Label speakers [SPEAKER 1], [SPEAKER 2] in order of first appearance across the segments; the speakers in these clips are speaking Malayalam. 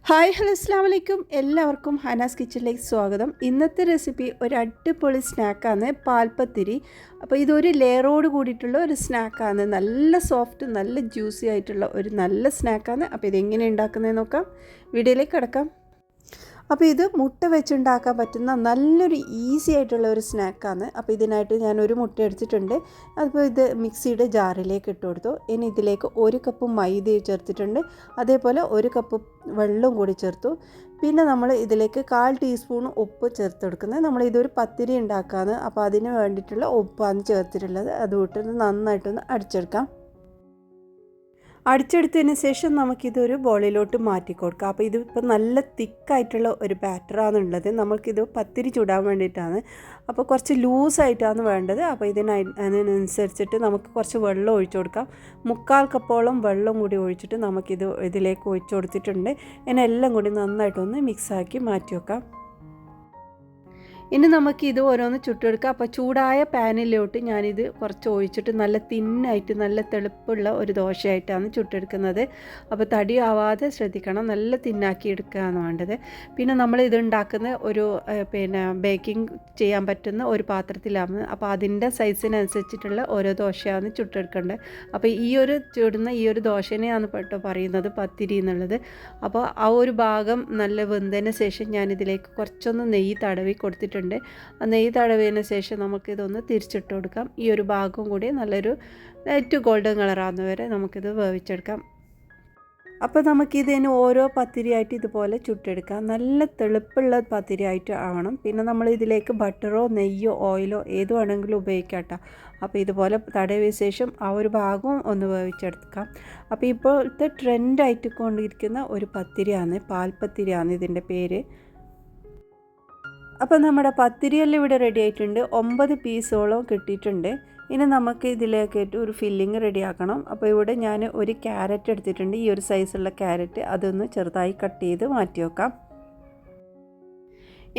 [SPEAKER 1] ഹായ് ഹലോ അസ്സാം വലൈക്കും എല്ലാവർക്കും ഹനാസ് കിച്ചണിലേക്ക് സ്വാഗതം. ഇന്നത്തെ റെസിപ്പി ഒരു അടിപൊളി സ്നാക്കാണ് പാൽപ്പത്തിരി. അപ്പോൾ ഇതൊരു ലെയറോട് കൂടിയിട്ടുള്ള ഒരു സ്നാക്കാണ്. നല്ല സോഫ്റ്റ് നല്ല ജ്യൂസി ആയിട്ടുള്ള ഒരു നല്ല സ്നാക്കാണ്. അപ്പോൾ ഇതെങ്ങനെ ഉണ്ടാക്കുന്നതെന്ന് നോക്കാം. വീഡിയോയിലേക്ക് കിടക്കാം. അപ്പോൾ ഇത് മുട്ട വെച്ചുണ്ടാക്കാൻ പറ്റുന്ന നല്ലൊരു ഈസി ആയിട്ടുള്ള ഒരു സ്നാക്കാണ്. അപ്പോൾ ഇതിനായിട്ട് ഞാൻ ഒരു മുട്ട എടുത്തിട്ടുണ്ട്. അപ്പോൾ ഇത് മിക്സിയുടെ ജാറിലേക്ക് ഇട്ട് കൊടുത്തു. ഇനി ഇതിലേക്ക് 1 കപ്പ് മൈദ ചേർത്തിട്ടുണ്ട്. അതേപോലെ 1 കപ്പ് വെള്ളം കൂടി ചേർത്തു. പിന്നെ നമ്മൾ ഇതിലേക്ക് 1/4 ടീസ്പൂൺ ഉപ്പ് ചേർത്ത് കൊടുക്കുന്നത്. നമ്മൾ ഇതൊരു പത്തിരി ഉണ്ടാക്കാണ്. അപ്പോൾ അതിന് വേണ്ടിയിട്ടുള്ള ഉപ്പാണ് ചേർത്തിട്ടുള്ളത്. അത് ഇട്ടിട്ട് നന്നായിട്ടൊന്ന് അടിച്ചെടുക്കാം. അടിച്ചെടുത്തതിന് ശേഷം നമുക്കിതൊരു ബോളിലോട്ട് മാറ്റി കൊടുക്കാം. അപ്പോൾ ഇതിപ്പോൾ നല്ല തിക്കായിട്ടുള്ള ഒരു ബാറ്ററാണുള്ളത്. നമുക്കിത് പത്തിരി ചുടാൻ വേണ്ടിയിട്ടാണ്. അപ്പോൾ കുറച്ച് ലൂസായിട്ടാണ് വേണ്ടത്. അപ്പോൾ അതിനനുസരിച്ചിട്ട് നമുക്ക് കുറച്ച് വെള്ളം ഒഴിച്ചു കൊടുക്കാം. 3/4 കപ്പോളം വെള്ളം കൂടി ഒഴിച്ചിട്ട് ഇതിലേക്ക് ഒഴിച്ചു കൊടുത്തിട്ടുണ്ട്. ഇതിനെല്ലാം കൂടി നന്നായിട്ടൊന്ന് മിക്സാക്കി മാറ്റി വെക്കാം. ഇനി നമുക്കിത് ഓരോന്ന് ചുട്ടെടുക്കാം. അപ്പോൾ ചൂടായ പാനിലോട്ട് ഞാനിത് കുറച്ച് ഒഴിച്ചിട്ട് നല്ല തിന്നായിട്ട് നല്ല തെളുപ്പുള്ള ഒരു ദോശയായിട്ടാണ് ചുട്ടെടുക്കുന്നത്. അപ്പോൾ തടി ആവാതെ ശ്രദ്ധിക്കണം. നല്ല തിന്നാക്കി എടുക്കുകയാണ് വേണ്ടത്. പിന്നെ നമ്മൾ ഇത് ഉണ്ടാക്കുന്ന ഒരു ബേക്കിംഗ് ചെയ്യാൻ പറ്റുന്ന ഒരു പാത്രത്തിലാണ്. അപ്പോൾ അതിൻ്റെ സൈസിനനുസരിച്ചിട്ടുള്ള ഓരോ ദോശയാണ് ചുട്ടെടുക്കേണ്ടത്. അപ്പോൾ ചുടുന്ന ഈ ഒരു ദോശനെയാണ് പറയുന്നത് പത്തിരി എന്നുള്ളത്. അപ്പോൾ ആ ഒരു ഭാഗം നല്ല വെന്തതിന് ശേഷം ഞാനിതിലേക്ക് കുറച്ചൊന്ന് നെയ്യ് തടവി കൊടുത്തിട്ടുണ്ട്. നെയ്യ് തടവിയതിന് ശേഷം നമുക്കിതൊന്ന് തിരിച്ചിട്ട് കൊടുക്കാം. ഈ ഒരു ഭാഗം കൂടി നല്ലൊരു ലൈറ്റ് ഗോൾഡൻ കളറാകുന്ന വരെ നമുക്കിത് വേവിച്ചെടുക്കാം. അപ്പോൾ നമുക്കിതിന് ഓരോ പത്തിരിയായിട്ട് ഇതുപോലെ ചുട്ടെടുക്കാം. നല്ല തെളുപ്പുള്ള പത്തിരിയായിട്ട് ആവണം. പിന്നെ നമ്മൾ ഇതിലേക്ക് ബട്ടറോ നെയ്യോ ഓയിലോ ഏത് വേണമെങ്കിലും ഉപയോഗിക്കാം കേട്ടോ. അപ്പോൾ ഇതുപോലെ തടവിയ ശേഷം ആ ഒരു ഭാഗവും ഒന്ന് വേവിച്ചെടുക്കാം. അപ്പോൾ ഇപ്പോഴത്തെ ട്രെൻഡായിട്ട് കൊണ്ടിരിക്കുന്ന ഒരു പത്തിരിയാണ്, പാൽപ്പത്തിരിയാണ് ഇതിൻ്റെ പേര്. അപ്പോൾ നമ്മുടെ പത്തിരിയെല്ലാം ഇവിടെ റെഡി ആയിട്ടുണ്ട്. 9 പീസോളം കിട്ടിയിട്ടുണ്ട്. ഇനി നമുക്ക് ഇതിലേക്കായിട്ട് ഒരു ഫില്ലിങ് റെഡിയാക്കണം. അപ്പോൾ ഇവിടെ ഞാൻ ഒരു ക്യാരറ്റ് എടുത്തിട്ടുണ്ട്. ഈ ഒരു സൈസുള്ള ക്യാരറ്റ് അതൊന്ന് ചെറുതായി കട്ട് ചെയ്ത് മാറ്റി വെക്കാം.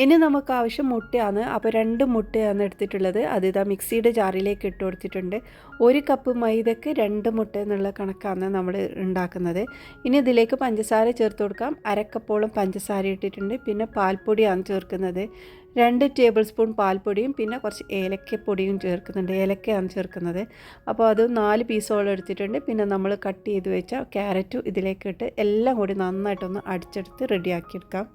[SPEAKER 1] ഇനി നമുക്ക് ആവശ്യം മുട്ടയാണ്. അപ്പോൾ 2 മുട്ടയാണ് എടുത്തിട്ടുള്ളത്. അതിതാ മിക്സിയുടെ ജാറിലേക്ക് ഇട്ട് കൊടുത്തിട്ടുണ്ട്. 1 കപ്പ് മൈദക്ക് 2 മുട്ട എന്നുള്ള കണക്കാണ് നമ്മൾ ഉണ്ടാക്കുന്നത്. ഇനി ഇതിലേക്ക് പഞ്ചസാര ചേർത്ത് കൊടുക്കാം. 1/2 കപ്പോളം പഞ്ചസാര ഇട്ടിട്ടുണ്ട്. പിന്നെ പാൽപ്പൊടിയാണ് ചേർക്കുന്നത്. 2 ടേബിൾ സ്പൂൺ പാൽപ്പൊടിയും പിന്നെ കുറച്ച് ഏലക്കപ്പൊടിയും ചേർക്കുന്നുണ്ട്. ഏലക്കയാണ് ചേർക്കുന്നത്. അപ്പോൾ അത് 4 പീസോളം എടുത്തിട്ടുണ്ട്. പിന്നെ നമ്മൾ കട്ട് ചെയ്ത് വെച്ച ക്യാരറ്റും ഇതിലേക്കിട്ട് എല്ലാം കൂടി നന്നായിട്ടൊന്ന് അടിച്ചെടുത്ത് റെഡിയാക്കിയെടുക്കാം.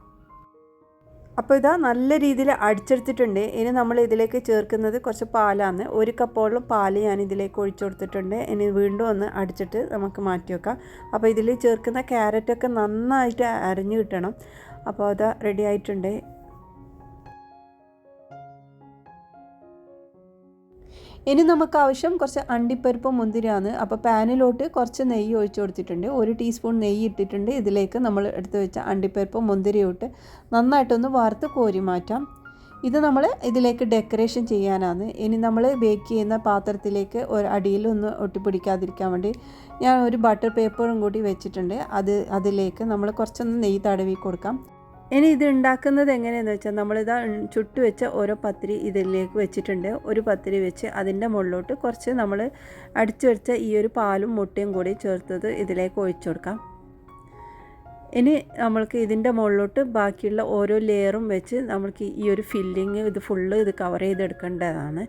[SPEAKER 1] അപ്പോൾ ഇതാ നല്ല രീതിയിൽ അടിച്ചെടുത്തിട്ടുണ്ട്. ഇനി നമ്മൾ ഇതിലേക്ക് ചേർക്കുന്നത് കുറച്ച് പാലാണ്. 1 കപ്പോളം പാല് ഞാൻ ഇതിലേക്ക് ഒഴിച്ചു കൊടുത്തിട്ടുണ്ട്. ഇനി വീണ്ടും ഒന്ന് അടിച്ചിട്ട് നമുക്ക് മാറ്റി വെക്കാം. അപ്പോൾ ഇതിൽ ചേർക്കുന്ന ക്യാരറ്റൊക്കെ നന്നായിട്ട് അരിഞ്ഞു കിട്ടണം. അപ്പോൾ അത് റെഡി ആയിട്ടുണ്ട്. ഇനി നമുക്ക് ആവശ്യം കുറച്ച് അണ്ടിപ്പരിപ്പും മുന്തിരിയാണ്. അപ്പോൾ പാനിലോട്ട് കുറച്ച് നെയ്യ് ഒഴിച്ചു കൊടുത്തിട്ടുണ്ട്. 1 ടീസ്പൂൺ നെയ്യ് ഇട്ടിട്ടുണ്ട്. ഇതിലേക്ക് നമ്മൾ എടുത്ത് വെച്ച അണ്ടിപ്പരിപ്പും മുന്തിരിയും ഇട്ട് നന്നായിട്ടൊന്ന് വറുത്ത് കോരി മാറ്റാം. ഇത് നമ്മൾ ഇതിലേക്ക് ഡെക്കറേഷൻ ചെയ്യാനാണ്. ഇനി നമ്മൾ ബേക്ക് ചെയ്യുന്ന പാത്രത്തിലേക്ക് അടിയിലൊന്ന് ഒട്ടിപ്പിടിക്കാതിരിക്കാൻ വേണ്ടി ഞാൻ ഒരു ബട്ടർ പേപ്പറും കൂടി വെച്ചിട്ടുണ്ട്. അതിലേക്ക് നമ്മൾ കുറച്ചൊന്ന് നെയ്യ് തടവി കൊടുക്കാം. ഇനി ഇത് ഉണ്ടാക്കുന്നത് എങ്ങനെയാണെന്ന് വെച്ചാൽ നമ്മളിതാ ചുട്ട് വെച്ച ഓരോ പത്തിരി ഇതിലേക്ക് വെച്ചിട്ടുണ്ട്. ഒരു പത്തിരി വെച്ച് അതിൻ്റെ മുകളിലോട്ട് കുറച്ച് നമ്മൾ അടിച്ചു വെച്ച ഈ ഒരു പാലും മുട്ടയും കൂടി ചേർത്തത് ഇതിലേക്ക് ഒഴിച്ചു കൊടുക്കാം. ഇനി നമ്മൾക്ക് ഇതിൻ്റെ മുകളിലോട്ട് ബാക്കിയുള്ള ഓരോ ലെയറും വെച്ച് നമുക്ക് ഈ ഒരു ഫില്ലിങ് ഇത് ഫുള്ള് ഇത് കവർ ചെയ്തെടുക്കേണ്ടതാണ്.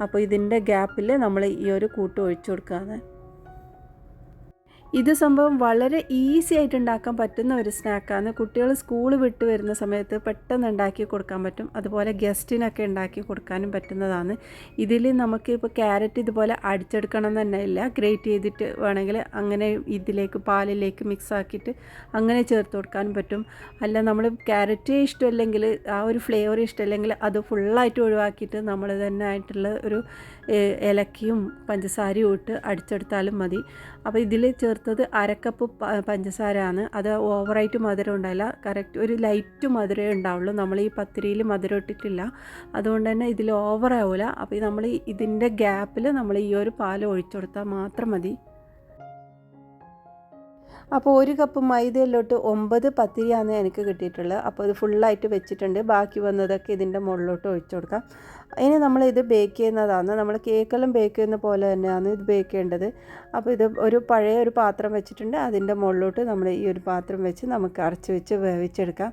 [SPEAKER 1] അപ്പോൾ ഇതിൻ്റെ ഗ്യാപ്പിൽ നമ്മൾ ഈ ഒരു കൂട്ട് ഒഴിച്ചു കൊടുക്കുകയാണ്. ഇത് സംഭവം വളരെ ഈസി ആയിട്ട് ഉണ്ടാക്കാൻ പറ്റുന്ന ഒരു സ്നാക്കാണ്. കുട്ടികൾ സ്കൂൾ വിട്ട് വരുന്ന സമയത്ത് പെട്ടെന്ന് ഉണ്ടാക്കി കൊടുക്കാൻ പറ്റും. അതുപോലെ ഗസ്റ്റിനൊക്കെ ഉണ്ടാക്കി കൊടുക്കാനും പറ്റുന്നതാണ്. ഇതിൽ നമുക്ക് ഇപ്പോൾ ക്യാരറ്റ് ഇതുപോലെ അടിച്ചെടുക്കണം തന്നെ ഇല്ല. ഗ്രേറ്റ് ചെയ്തിട്ട് വേണമെങ്കിൽ അങ്ങനെ ഇതിലേക്ക് പാലിലേക്ക് മിക്സ് ആക്കിയിട്ട് അങ്ങനെ ചേർത്ത് കൊടുക്കാനും പറ്റും. അല്ല നമ്മൾ ക്യാരറ്റ് ഇഷ്ടമല്ലെങ്കിൽ ആ ഒരു ഫ്ലേവർ ഇഷ്ടമല്ലെങ്കിൽ അത് ഫുള്ളായിട്ട് ഒഴിവാക്കിയിട്ട് നമ്മൾ തന്നെ ആയിട്ടുള്ള ഒരു ഏലക്കയും പഞ്ചസാരയും ഇട്ട് അടിച്ചെടുത്താലും മതി. അപ്പോൾ ഇതിൽ ചേർത്തത് 1/2 കപ്പ് പഞ്ചസാരയാണ്. അത് ഓവറായിട്ട് മധുരം ഉണ്ടാവില്ല. കറക്റ്റ് ഒരു ലൈറ്റ് മധുരമേ ഉണ്ടാവുള്ളൂ. നമ്മൾ ഈ പത്തിരിയിൽ മധുരം ഇട്ടിട്ടില്ല. അതുകൊണ്ട് തന്നെ ഇതിൽ ഓവറാവില്ല. അപ്പോൾ നമ്മൾ ഇതിൻ്റെ ഗ്യാപ്പിൽ നമ്മൾ ഈ ഒരു പാൽ ഒഴിച്ചു കൊടുത്താൽ മാത്രം മതി. അപ്പോൾ 1 കപ്പ് മൈദയിലോട്ട് 9 പത്തിരിയാണ് എനിക്ക് കിട്ടിയിട്ടുള്ളത്. അപ്പോൾ ഇത് ഫുള്ളായിട്ട് വെച്ചിട്ടുണ്ട്. ബാക്കി വന്നതൊക്കെ ഇതിൻ്റെ മുകളിലോട്ട് ഒഴിച്ചു കൊടുക്കാം. ഇനി നമ്മളിത് ബേക്ക് ചെയ്യുന്നതാണ്. നമ്മൾ കേക്കെല്ലാം ബേക്ക് ചെയ്യുന്ന പോലെ തന്നെയാണ് ഇത് ബേക്ക് ചെയ്യേണ്ടത്. അപ്പോൾ ഇത് പഴയ ഒരു പാത്രം വെച്ചിട്ടുണ്ട്. അതിൻ്റെ മുകളിലോട്ട് നമ്മൾ ഈ ഒരു പാത്രം വെച്ച് നമുക്ക് അടച്ച് വെച്ച് വേവിച്ചെടുക്കാം.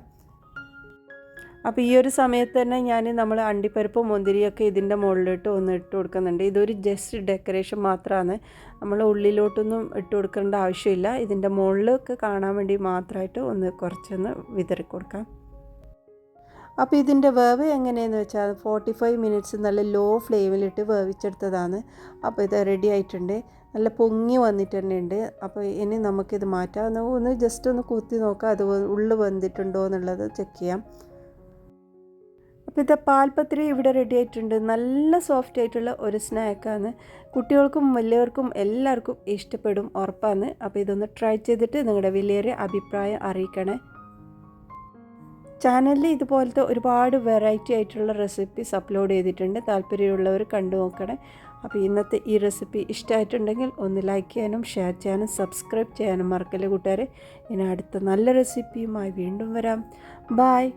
[SPEAKER 1] അപ്പോൾ ഈ ഒരു സമയത്ത് തന്നെ നമ്മൾ അണ്ടിപ്പരിപ്പും മുന്തിരിയൊക്കെ ഇതിൻ്റെ മുകളിലോട്ട് ഒന്ന് ഇട്ട് കൊടുക്കുന്നുണ്ട്. ഇതൊരു ജസ്റ്റ് ഡെക്കറേഷൻ മാത്രമാണ്. നമ്മൾ ഉള്ളിലോട്ടൊന്നും ഇട്ട് കൊടുക്കേണ്ട ആവശ്യമില്ല. ഇതിൻ്റെ മുകളിലൊക്കെ കാണാൻ വേണ്ടി മാത്രമായിട്ട് കുറച്ചൊന്ന് വിതറി കൊടുക്കാം. അപ്പോൾ ഇതിൻ്റെ വേവ് എങ്ങനെയെന്ന് വെച്ചാൽ 45 മിനിറ്റ്സ് നല്ല ലോ ഫ്ലെയിമിലിട്ട് വേവിച്ചെടുത്തതാണ്. അപ്പോൾ ഇത് റെഡി ആയിട്ടുണ്ട്. നല്ല പൊങ്ങി വന്നിട്ട് തന്നെ ഉണ്ട്. അപ്പോൾ ഇനി നമുക്കിത് മാറ്റാം. ജസ്റ്റ് ഒന്ന് കുത്തി നോക്കാം അത് ഉള്ളു വെന്തിട്ടുണ്ടോ എന്നുള്ളത് ചെക്ക് ചെയ്യാം. അപ്പോൾ ഇത് പാൽപത്രി ഇവിടെ റെഡി ആയിട്ടുണ്ട്. നല്ല സോഫ്റ്റ് ആയിട്ടുള്ള ഒരു സ്നാക്കാണ്. കുട്ടികൾക്കും വലിയവർക്കും എല്ലാവർക്കും ഇഷ്ടപ്പെടും, ഉറപ്പാണ്. അപ്പോൾ ഇതൊന്ന് ട്രൈ ചെയ്തിട്ട് നിങ്ങളുടെ വലിയൊരു അഭിപ്രായം അറിയിക്കണേ. ചാനലിൽ ഇതുപോലത്തെ ഒരുപാട് വെറൈറ്റി ആയിട്ടുള്ള റെസിപ്പീസ് അപ്ലോഡ് ചെയ്തിട്ടുണ്ട്. താല്പര്യമുള്ളവർ കണ്ടു നോക്കണേ. അപ്പോൾ ഇന്നത്തെ ഈ റെസിപ്പി ഇഷ്ടമായിട്ടുണ്ടെങ്കിൽ ഒന്ന് ലൈക്ക് ചെയ്യാനും ഷെയർ ചെയ്യാനും സബ്സ്ക്രൈബ് ചെയ്യാനും മറക്കല്ലേ കൂട്ടുകാരെ. ഇനി അടുത്ത നല്ല റെസിപ്പിയുമായി വീണ്ടും വരാം. ബായ്.